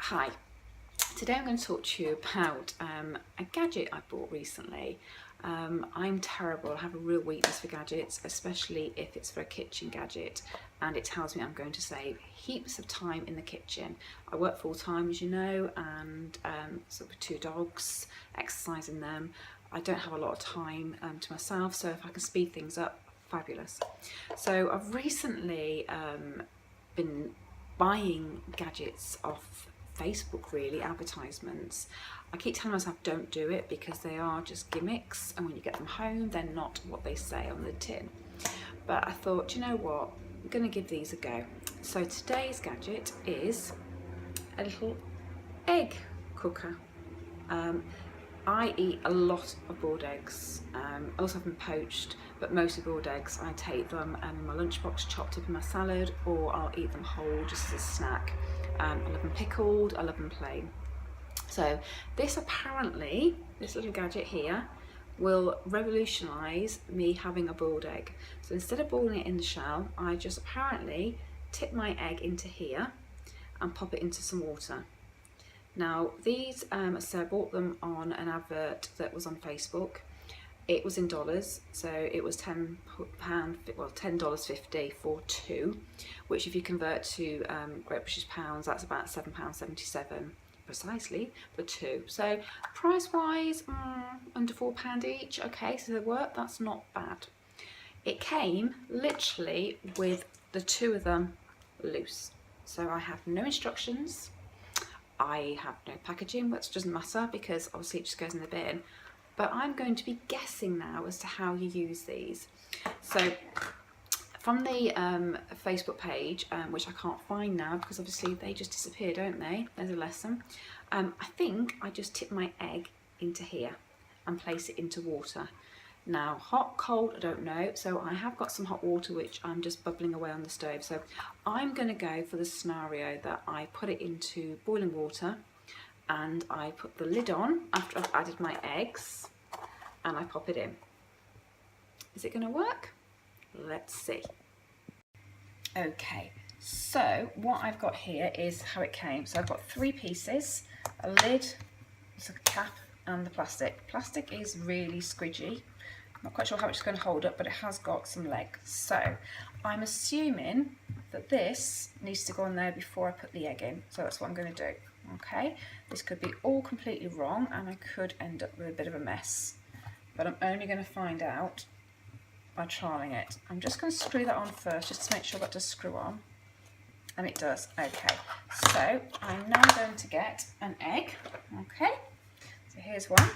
Hi, today I'm going to talk to you about a gadget I bought recently. I'm terrible, I have a real weakness for gadgets, especially if it's for a kitchen gadget and it tells me I'm going to save heaps of time in the kitchen. I work full time, as you know, and sort of 2 dogs, exercising them. I don't have a lot of time to myself, so if I can speed things up, fabulous. So I've recently been buying gadgets off Facebook, really, advertisements. I keep telling myself don't do it because they are just gimmicks, and when you get them home they're not what they say on the tin. But I thought, you know what, I'm going to give these a go. So today's gadget is a little egg cooker. I eat a lot of boiled eggs. I also have them poached, but mostly boiled eggs. I take them in my lunchbox, chopped up in my salad, or I'll eat them whole just as a snack. I love them pickled, I love them plain. So this apparently, this little gadget here, will revolutionise me having a boiled egg. So instead of boiling it in the shell, I just apparently tip my egg into here and pop it into some water. Now these, so I bought them on an advert that was on Facebook. It was in dollars, so it was £10, well $10.50 for 2, which if you convert to Great British pounds, that's about £7.77 precisely for 2. So price wise, under £4 each. Okay, so they work, that's not bad. It came literally with the 2 of them loose. So I have no instructions. I have no packaging, which doesn't matter because obviously it just goes in the bin. But I'm going to be guessing now as to how you use these. So from the Facebook page, which I can't find now because obviously they just disappear, don't they? There's a lesson. I think I just tip my egg into here and place it into water. Now, hot, cold, I don't know. So I have got some hot water which I'm just bubbling away on the stove. So I'm going to go for the scenario that I put it into boiling water and I put the lid on after I've added my eggs and I pop it in. Is it going to work? Let's see. Okay, so what I've got here is how it came. So I've got 3 pieces, a lid, it's a cap, and the plastic. Plastic is really squidgy. Not quite sure how it's going to hold up, but it has got some legs. So I'm assuming that this needs to go on there before I put the egg in. So that's what I'm going to do. Okay, this could be all completely wrong and I could end up with a bit of a mess. But I'm only going to find out by trialling it. I'm just going to screw that on first, just to make sure that does screw on. And it does. Okay, so I'm now going to get an egg. Okay, so here's one.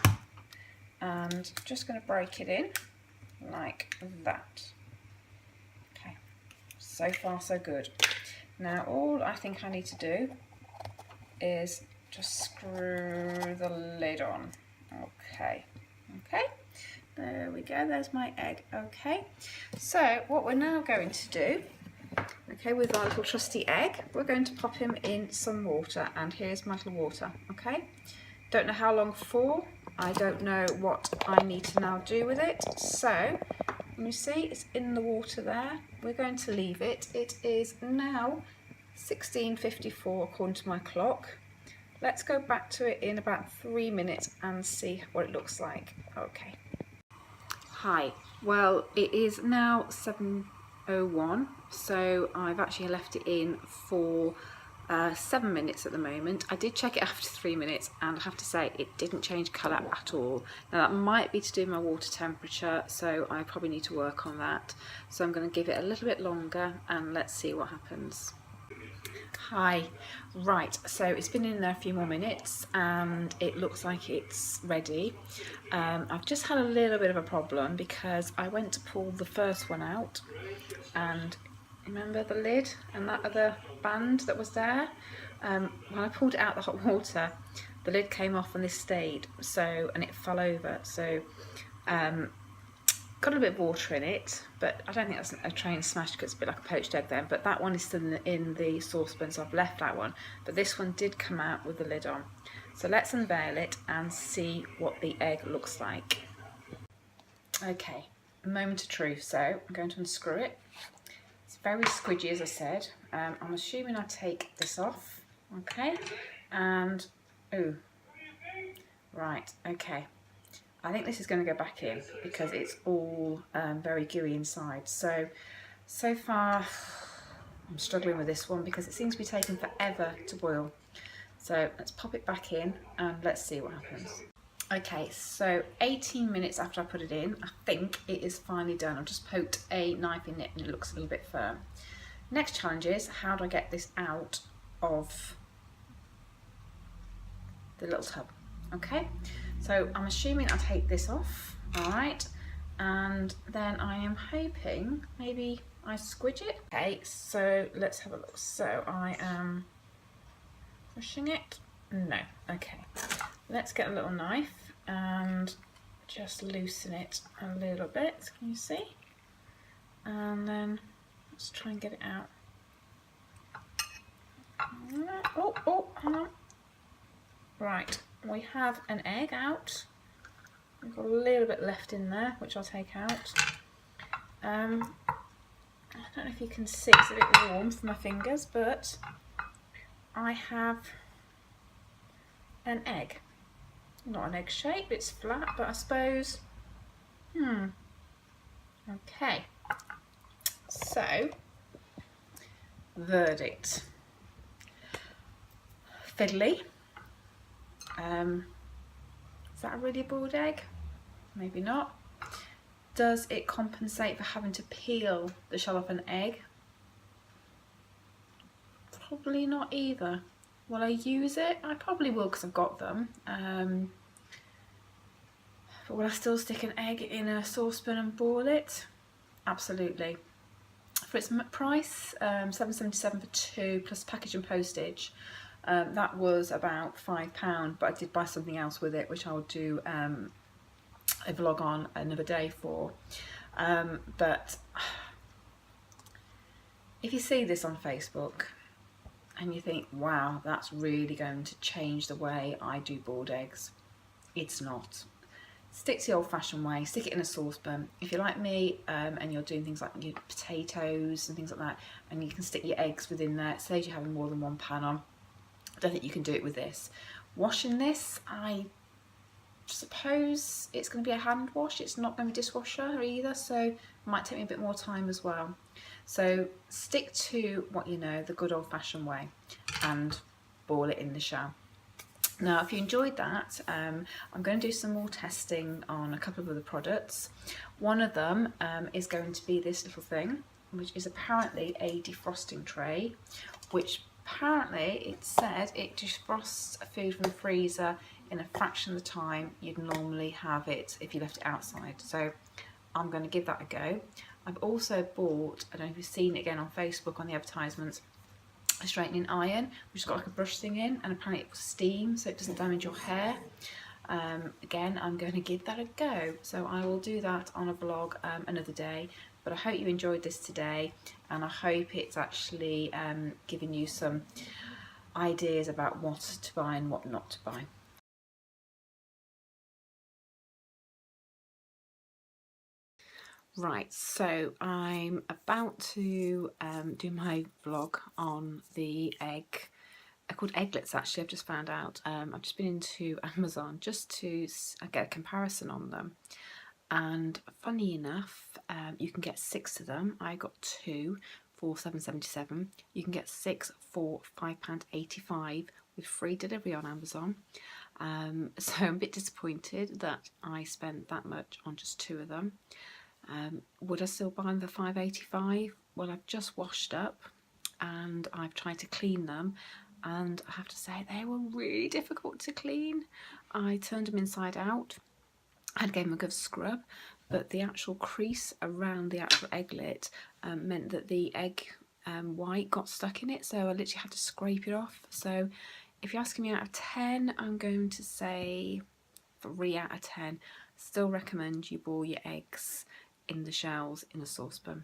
And just going to break it in like that. Okay, so far so good. Now all I think I need to do is just screw the lid on. Okay, there we go, there's my egg. Okay, so what we're now going to do, okay, with our little trusty egg, we're going to pop him in some water, and here's my little water. Okay, don't know how long for, I don't know what I need to now do with it. So you see it's in the water there. We're going to leave it. It is now 16:54 according to my clock. Let's go back to it in about 3 minutes and see what it looks like. Okay. Hi, well it is now 7:01, so I've actually left it in for 7 minutes at the moment. I did check it after 3 minutes and I have to say it didn't change colour at all. Now that might be to do with my water temperature, so I probably need to work on that. So I'm going to give it a little bit longer and let's see what happens. Hi, right, so it's been in there a few more minutes and it looks like it's ready. I've just had a little bit of a problem because I went to pull the first one out and remember the lid and that other band that was there? When I pulled it out the hot water, the lid came off and this stayed, so, and it fell over. So got a bit of water in it, but I don't think that's a train smash because it's a bit like a poached egg then, but that one is still in the saucepan, so I've left that one. But this one did come out with the lid on. So let's unveil it and see what the egg looks like. Okay, a moment of truth. So I'm going to unscrew it. It's very squidgy, as I said. I'm assuming I take this off. Okay, and ooh, right, okay. I think this is going to go back in because it's all very gooey inside. So far I'm struggling with this one because it seems to be taking forever to boil. So let's pop it back in and let's see what happens. Okay, so 18 minutes after I put it in, I think it is finally done. I've just poked a knife in it and it looks a little bit firm. Next challenge is, how do I get this out of the little tub? Okay, so I'm assuming I'll take this off, all right, and then I am hoping maybe I squidge it. Okay, so let's have a look. So I am pushing it. No, okay. Let's get a little knife and just loosen it a little bit. Can you see? And then let's try and get it out. Oh, hang on. Right, we have an egg out. We've got a little bit left in there, which I'll take out. I don't know if you can see, it's a bit warm for my fingers, but I have an egg. Not an egg shape, it's flat, but I suppose, okay. So, verdict. Fiddly. Is that a really boiled egg? Maybe not. Does it compensate for having to peel the shell off an egg? Probably not either. Will I use it? I probably will because I've got them. But will I still stick an egg in a saucepan and boil it? Absolutely. For its price, £7.77 for 2 plus package and postage. That was about £5, but I did buy something else with it, which I'll do a vlog on another day for. But if you see this on Facebook and you think, wow, that's really going to change the way I do boiled eggs, it's not. Stick to the old-fashioned way, stick it in a saucepan. If you're like me and you're doing things like your potatoes and things like that, and you can stick your eggs within there, it saves you having more than one pan on. I don't think you can do it with this. Washing this, I suppose it's going to be a hand wash. It's not going to be dishwasher either, so it might take me a bit more time as well. So stick to what you know, the good old-fashioned way, and boil it in the shell. Now, if you enjoyed that, I'm going to do some more testing on a couple of other products. One of them is going to be this little thing, which is apparently a defrosting tray, which apparently it said it defrosts food from the freezer in a fraction of the time you'd normally have it if you left it outside. So I'm going to give that a go. I've also bought, I don't know if you've seen it again on Facebook on the advertisements, a straightening iron, which has got like a brush thing in, and apparently it will steam so it doesn't damage your hair. Again, I'm going to give that a go, so I will do that on a vlog another day. But I hope you enjoyed this today, and I hope it's actually giving you some ideas about what to buy and what not to buy. Right, so I'm about to do my vlog on the egg. They're called Egglettes, actually. I've just found out. I've just been into Amazon just to get a comparison on them. And funny enough, you can get 6 of them. I got 2 for £7.77. You can get 6 for £5.85 with free delivery on Amazon. So I'm a bit disappointed that I spent that much on just 2 of them. Would I still buy them for £5.85? Well, I've just washed up and I've tried to clean them, and I have to say they were really difficult to clean. I turned them inside out. I gave them a good scrub, but the actual crease around the actual egglet meant that the egg white got stuck in it, so I literally had to scrape it off. So if you're asking me out of 10, I'm going to say 3 out of 10. Still recommend you boil your eggs in the shells in a saucepan.